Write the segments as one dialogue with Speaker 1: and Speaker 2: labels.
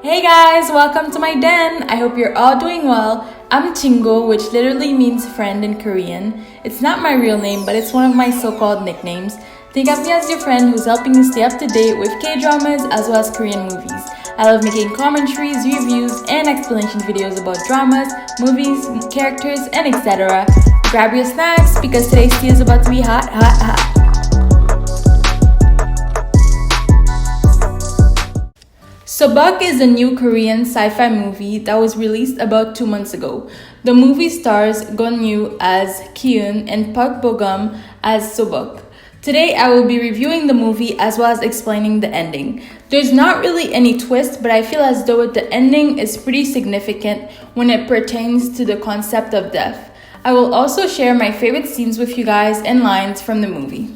Speaker 1: Hey guys, welcome to my den. I hope you're all doing well. I'm Chingo, which literally means friend in Korean. It's not my real name, but it's one of my so-called nicknames. Think of me as your friend who's helping you stay up to date with K-dramas as well as Korean movies. I love making commentaries, reviews, and explanation videos about dramas, movies, characters, and etc. Grab your snacks because today's tea is about to be hot, hot, hot. SEO BOK is a new Korean sci-fi movie that was released about 2 months ago. The movie stars Gonyu as Kyun and Park Bo-gum as SEO BOK. Today I will be reviewing the movie as well as explaining the ending. There's not really any twist, but I feel as though the ending is pretty significant when it pertains to the concept of death. I will also share my favorite scenes with you guys and lines from the movie.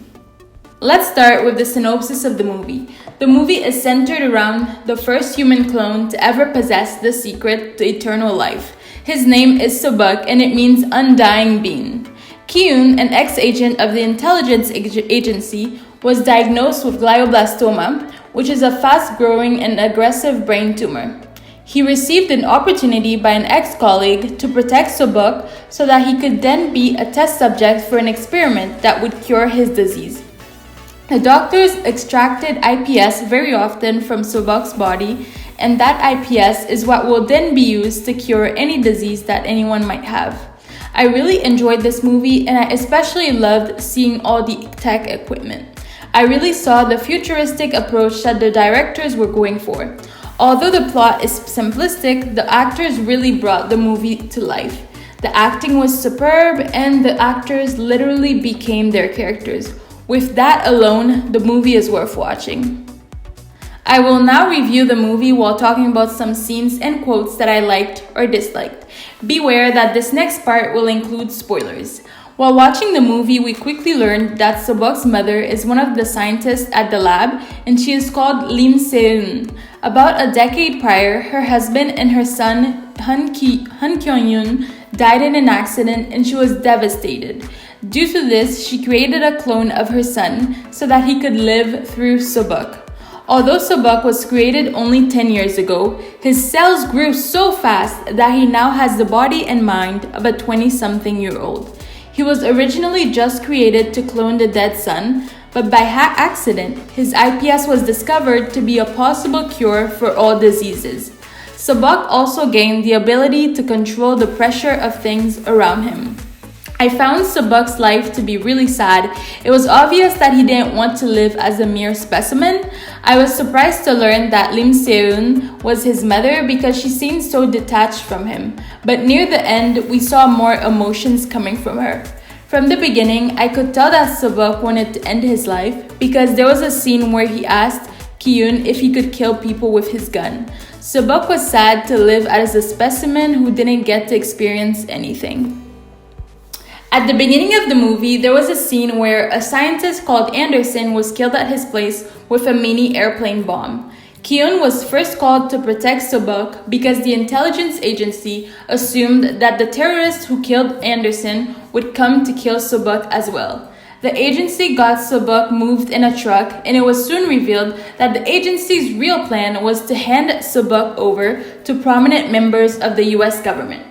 Speaker 1: Let's start with the synopsis of the movie. The movie is centered around the first human clone to ever possess the secret to eternal life. His name is SEO BOK and it means undying being. Kyun, an ex-agent of the intelligence agency, was diagnosed with glioblastoma, which is a fast-growing and aggressive brain tumor. He received an opportunity by an ex-colleague to protect SEO BOK so that he could then be a test subject for an experiment that would cure his disease. The doctors extracted IPS very often from SEO BOK's body, and that IPS is what will then be used to cure any disease that anyone might have. I really enjoyed this movie, and I especially loved seeing all the tech equipment. I really saw the futuristic approach that the directors were going for. Although the plot is simplistic, the actors really brought the movie to life. The acting was superb, and the actors literally became their characters. With that alone, the movie is worth watching. I will now review the movie while talking about some scenes and quotes that I liked or disliked. Beware that this next part will include spoilers. While watching the movie, we quickly learned that SEO BOK's mother is one of the scientists at the lab, and she is called Lim Se-eun. About a decade prior, her husband and her son Han Kyung-yoon died in an accident, and she was devastated. Due to this, she created a clone of her son so that he could live through SEO BOK. Although SEO BOK was created only 10 years ago, his cells grew so fast that he now has the body and mind of a 20-something-year-old. He was originally just created to clone the dead son, but by accident, his IPS was discovered to be a possible cure for all diseases. SEO BOK also gained the ability to control the pressure of things around him. I found SEO BOK's life to be really sad. It was obvious that he didn't want to live as a mere specimen. I was surprised to learn that Lim Se-eun was his mother because she seemed so detached from him. But near the end, we saw more emotions coming from her. From the beginning, I could tell that SEO BOK wanted to end his life because there was a scene where he asked Kyun if he could kill people with his gun. SEO BOK was sad to live as a specimen who didn't get to experience anything. At the beginning of the movie, there was a scene where a scientist called Anderson was killed at his place with a mini airplane bomb. Kyun was first called to protect SEO BOK because the intelligence agency assumed that the terrorist who killed Anderson would come to kill SEO BOK as well. The agency got SEO BOK moved in a truck, and it was soon revealed that the agency's real plan was to hand SEO BOK over to prominent members of the US government.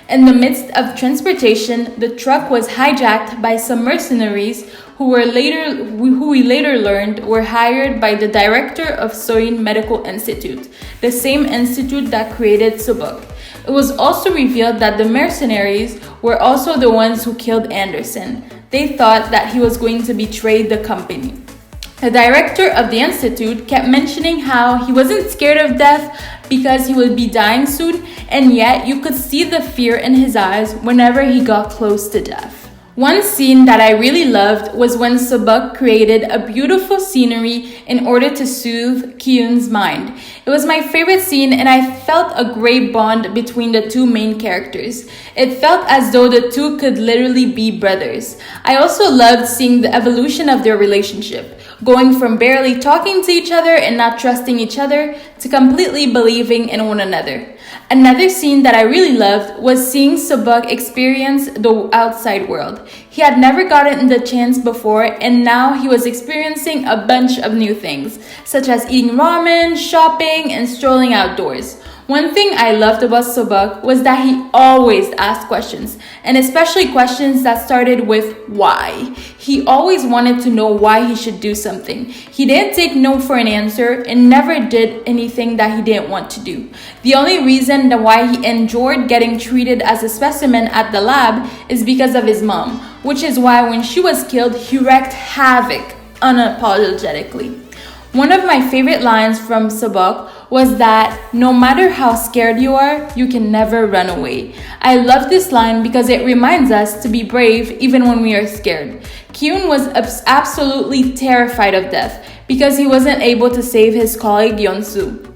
Speaker 1: In the midst of transportation, the truck was hijacked by some mercenaries who we later learned were hired by the director of Soin Medical Institute, the same institute that created SEO BOK. It was also revealed that the mercenaries were also the ones who killed Anderson. They thought that he was going to betray the company. The director of the institute kept mentioning how he wasn't scared of death because he would be dying soon, and yet you could see the fear in his eyes whenever he got close to death. One scene that I really loved was when SEO BOK created a beautiful scenery in order to soothe Kyun's mind. It was my favorite scene, and I felt a great bond between the two main characters. It felt as though the two could literally be brothers. I also loved seeing the evolution of their relationship, going from barely talking to each other and not trusting each other to completely believing in one another. Another scene that I really loved was seeing SEO BOK experience the outside world. He had never gotten the chance before, and now he was experiencing a bunch of new things, such as eating ramen, shopping, and strolling outdoors. One thing I loved about Sobuk was that he always asked questions, and especially questions that started with why. He always wanted to know why he should do something. He didn't take no for an answer and never did anything that he didn't want to do. The only reason why he enjoyed getting treated as a specimen at the lab is because of his mom, which is why when she was killed, he wreaked havoc unapologetically. One of my favorite lines from Sobuk was that no matter how scared you are, you can never run away. I love this line because it reminds us to be brave even when we are scared. Kyun was absolutely terrified of death because he wasn't able to save his colleague Yeonsu,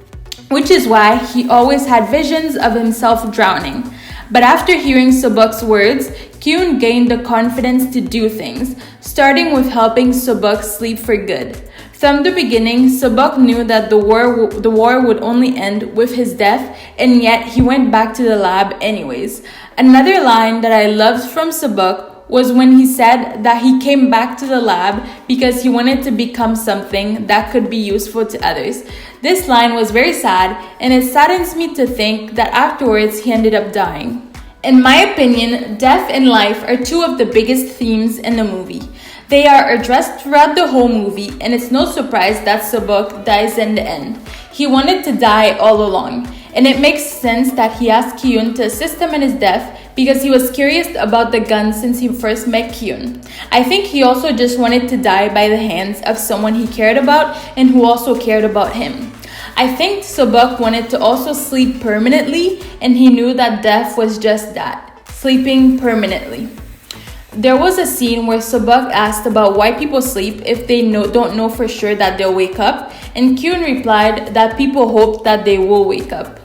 Speaker 1: which is why he always had visions of himself drowning. But after hearing Sobuk's words, Kyun gained the confidence to do things, starting with helping Sobuk sleep for good. From the beginning, Sobuk knew that the war would only end with his death, and yet he went back to the lab anyways. Another line that I loved from Sobuk was when he said that he came back to the lab because he wanted to become something that could be useful to others. This line was very sad, and it saddens me to think that afterwards he ended up dying. In my opinion, death and life are two of the biggest themes in the movie. They are addressed throughout the whole movie, and it's no surprise that Sobuk dies in the end. He wanted to die all along, and it makes sense that he asked Kyun to assist him in his death because he was curious about the gun since he first met Kyun. I think he also just wanted to die by the hands of someone he cared about and who also cared about him. I think Sobuk wanted to also sleep permanently, and he knew that death was just that, sleeping permanently. There was a scene where Sobuk asked about why people sleep if they don't know for sure that they'll wake up, and Kyun replied that people hope that they will wake up.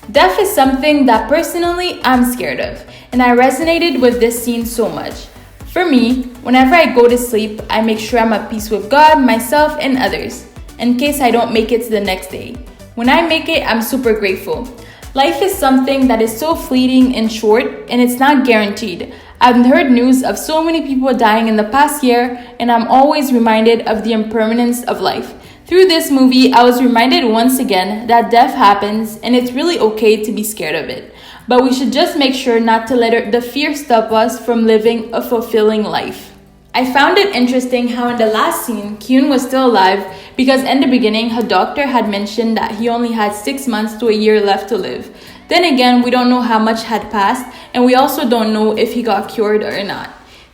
Speaker 1: Death is something that personally I'm scared of, and I resonated with this scene so much. For me, whenever I go to sleep, I make sure I'm at peace with God, myself, and others, in case I don't make it to the next day. When I make it, I'm super grateful. Life is something that is so fleeting and short, and it's not guaranteed. I've heard news of so many people dying in the past year, and I'm always reminded of the impermanence of life. Through this movie, I was reminded once again that death happens, and it's really okay to be scared of it. But we should just make sure not to let the fear stop us from living a fulfilling life. I found it interesting how in the last scene, Kyun was still alive because in the beginning, her doctor had mentioned that he only had 6 months to a year left to live. Then again, we don't know how much had passed, and we also don't know if he got cured or not.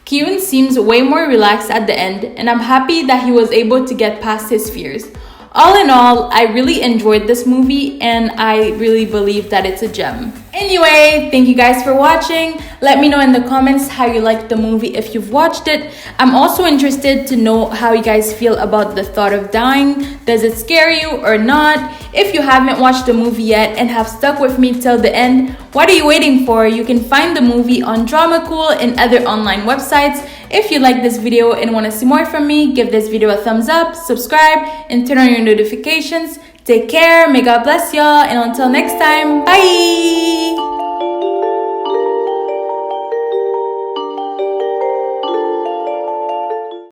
Speaker 1: Kyun seems way more relaxed at the end, and I'm happy that he was able to get past his fears. All in all, I really enjoyed this movie, and I really believe that it's a gem. Anyway, thank you guys for watching. Let me know in the comments how you liked the movie if you've watched it. I'm also interested to know how you guys feel about the thought of dying. Does it scare you or not? If you haven't watched the movie yet and have stuck with me till the end, what are you waiting for? You can find the movie on Dramacool and other online websites. If you like this video and want to see more from me, give this video a thumbs up, subscribe, and turn on your notifications. Take care, may God bless y'all, and until next time, bye!